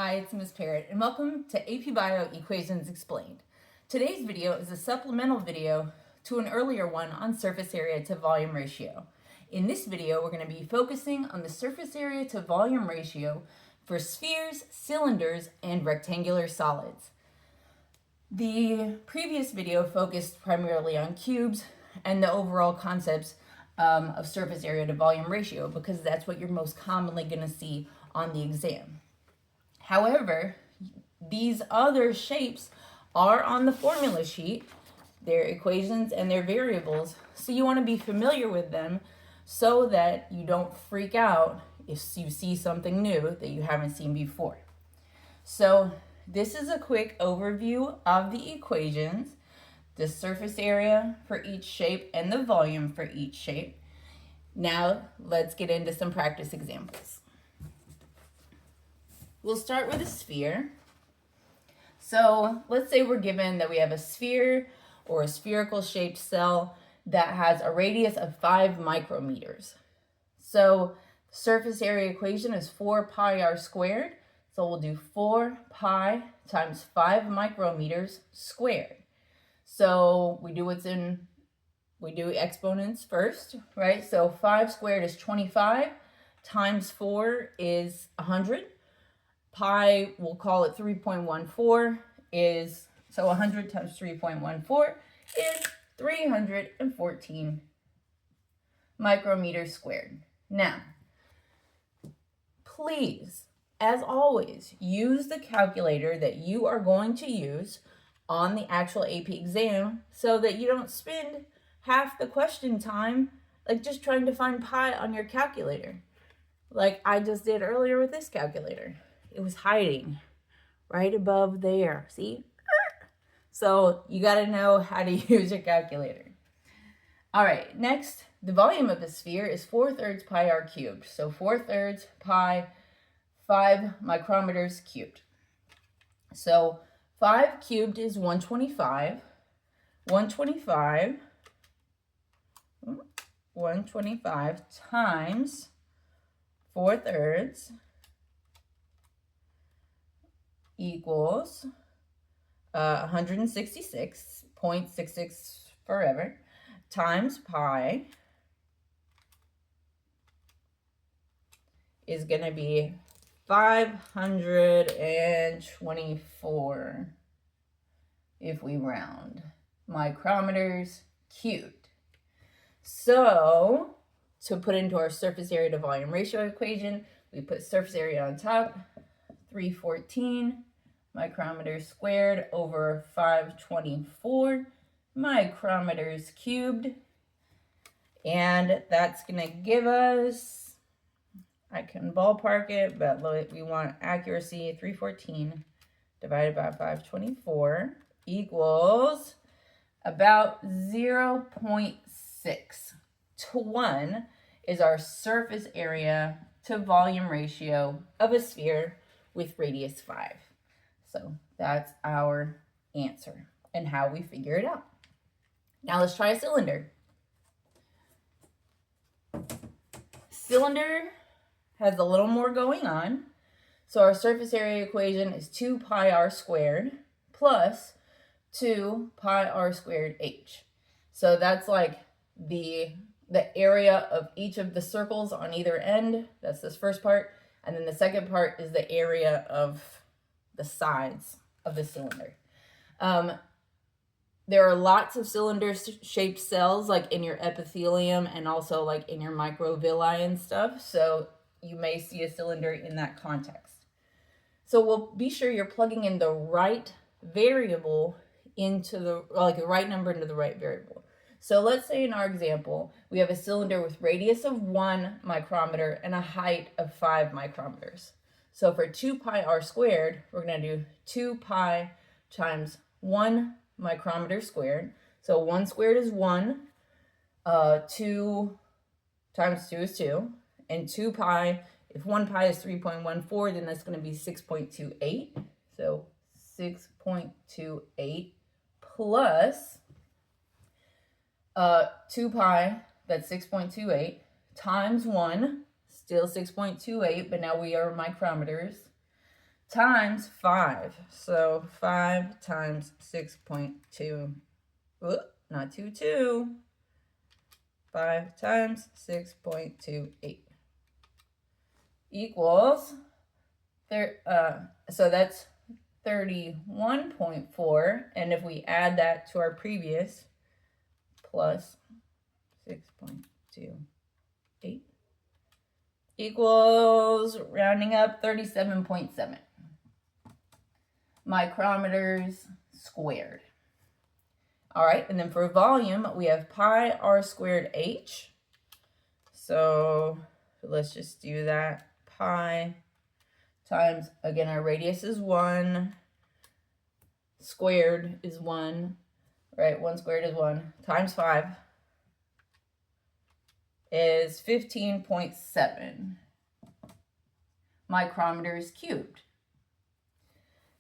Hi, it's Ms. Parrott, and welcome to AP Bio Equations Explained. Today's video is a supplemental video to an earlier one on surface area to volume ratio. In this video, we're going to be focusing on the surface area to volume ratio for spheres, cylinders, and rectangular solids. The previous video focused primarily on cubes and the overall concepts of surface area to volume ratio because that's what you're most commonly going to see on the exam. However, these other shapes are on the formula sheet, their equations and their variables, so you want to be familiar with them so that you don't freak out if you see something new that you haven't seen before. So this is a quick overview of the equations, the surface area for each shape and the volume for each shape. Now let's get into some practice examples. We'll start with a sphere. So let's say we're given that we have a sphere or a spherical shaped cell that has a radius of 5 micrometers. So surface area equation is 4 pi r squared. So we'll do 4 pi times 5 micrometers squared. So we do exponents first, right? So 5 squared is 25 times 4 is 100. Pi, we'll call it 3.14, so 100 times 3.14 is 314 micrometers squared. Now, please, as always, use the calculator that you are going to use on the actual AP exam so that you don't spend half the question time like just trying to find pi on your calculator, like I just did earlier with this calculator. It was hiding right above there. See? So you got to know how to use your calculator. All right, next, the volume of the sphere is 4/3 pi r cubed. So 4/3 pi, 5 micrometers cubed. So 5 cubed is 125. 125 times 4/3 equals 166.66 forever times pi is going to be 524 if we round micrometers cubed. So to put into our surface area to volume ratio equation, we put surface area on top, 314 micrometers squared over 524 micrometers cubed. And that's going to give us, I can ballpark it, but we want accuracy, 314 divided by 524 equals about 0.6 to 1 is our surface area to volume ratio of a sphere with radius 5. So that's our answer and how we figure it out. Now let's try a cylinder. Cylinder has a little more going on. So our surface area equation is 2 pi r squared plus 2 pi r squared h. So that's like the area of each of the circles on either end. That's this first part. And then the second part is the area of the sides of the cylinder. There are lots of cylinder-shaped cells like in your epithelium and also like in your microvilli and stuff. So you may see a cylinder in that context. So we'll be sure you're plugging in the right variable into the right number into the right variable. So let's say in our example, we have a cylinder with radius of 1 micrometer and a height of 5 micrometers. So for 2 pi r squared, we're going to do 2 pi times 1 micrometer squared. So 1 squared is 1, 2 times 2 is 2, and 2 pi, if 1 pi is 3.14, then that's going to be 6.28. So 6.28 plus 2 pi, that's 6.28, times 1, still 6.28, but now we are micrometers, times 5. So 5 times 6.2, not 22. 5 times 6.28 equals, so that's 31.4. And if we add that to our previous, plus 6.28 equals, rounding up, 37.7 micrometers squared. All right, and then for volume, we have pi r squared h. So let's just do that. Pi times, again, our radius is 1, squared is 1, right? 1 squared is 1, times 5 is 15.7 micrometers cubed.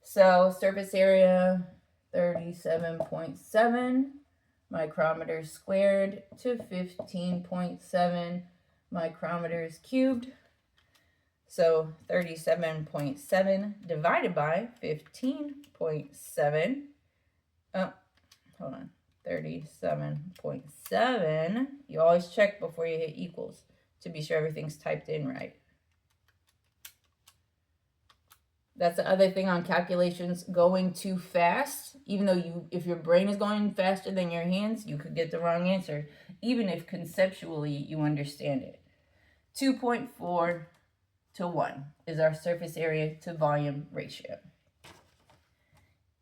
So surface area, 37.7 micrometers squared to 15.7 micrometers cubed. So 37.7 divided by 15.7. Oh, hold on. 37.7. You always check before you hit equals to be sure everything's typed in right. That's the other thing on calculations, going too fast. Even though if your brain is going faster than your hands, you could get the wrong answer, even if conceptually you understand it. 2.4 to 1 is our surface area to volume ratio.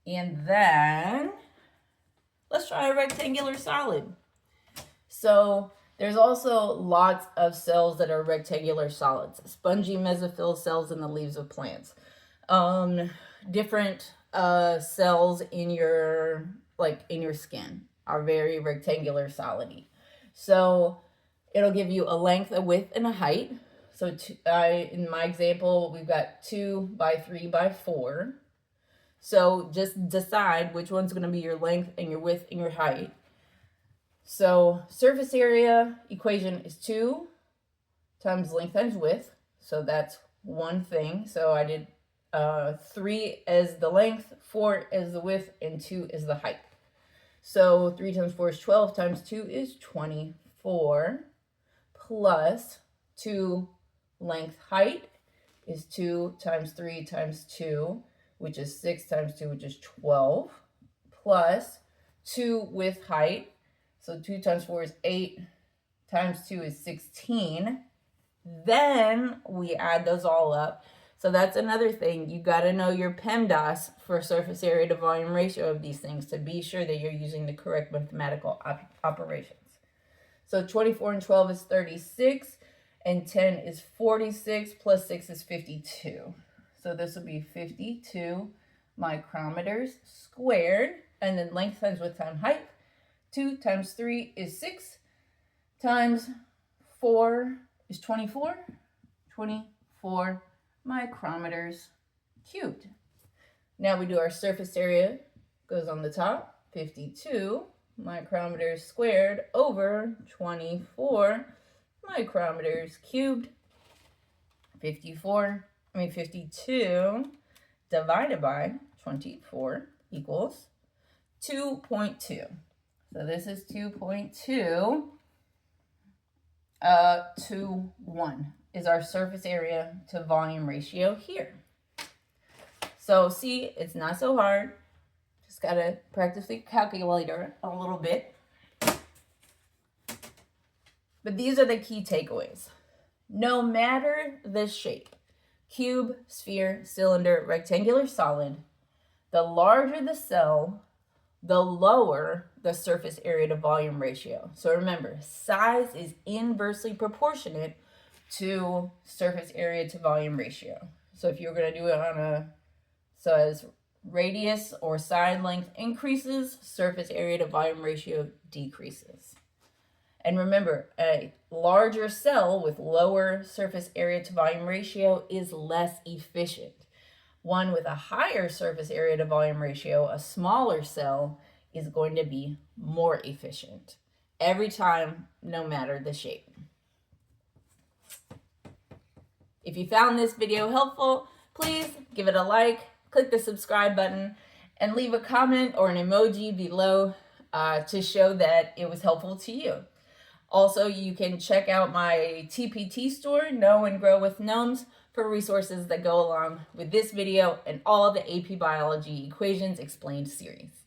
And then let's try a rectangular solid. So there's also lots of cells that are rectangular solids, spongy mesophyll cells in the leaves of plants. Different cells in your skin are very rectangular solidy. So it'll give you a length, a width, and a height. So in my example, we've got 2 by 3 by 4. So just decide which one's going to be your length and your width and your height. So surface area equation is 2 times length times width. So that's one thing. So I did 3 as the length, 4 as the width, and 2 is the height. So 3 times 4 is 12, times 2 is 24, plus 2 length height is 2 times 3 times 2, which is 6 times 2, which is 12, plus 2 width height. So 2 times 4 is 8, times 2 is 16. Then we add those all up. So that's another thing. You got to know your PEMDAS for surface area to volume ratio of these things to be sure that you're using the correct mathematical operations. So 24 and 12 is 36, and 10 is 46, plus 6 is 52. So this will be 52 micrometers squared, and then length times width times height. 2 times 3 is 6, times 4 is 24, 24 micrometers cubed. Now we do our surface area, goes on the top, 52 micrometers squared over 24 micrometers cubed. 52 divided by 24 equals 2.2. So this is 2.2 to 1 is our surface area to volume ratio here. So see, it's not so hard. Just got to practice the calculator a little bit. But these are the key takeaways. No matter the shape, cube, sphere, cylinder, rectangular, solid, the larger the cell, the lower the surface area to volume ratio. So remember, size is inversely proportionate to surface area to volume ratio. So if you're going to do it as radius or side length increases, surface area to volume ratio decreases. And remember, a larger cell with lower surface area to volume ratio is less efficient. One with a higher surface area to volume ratio, a smaller cell, is going to be more efficient every time, no matter the shape. If you found this video helpful, please give it a like, click the subscribe button, and leave a comment or an emoji below to show that it was helpful to you. Also, you can check out my TPT store, Know and Grow with Gnomes, for resources that go along with this video and all of the AP Biology Equations Explained series.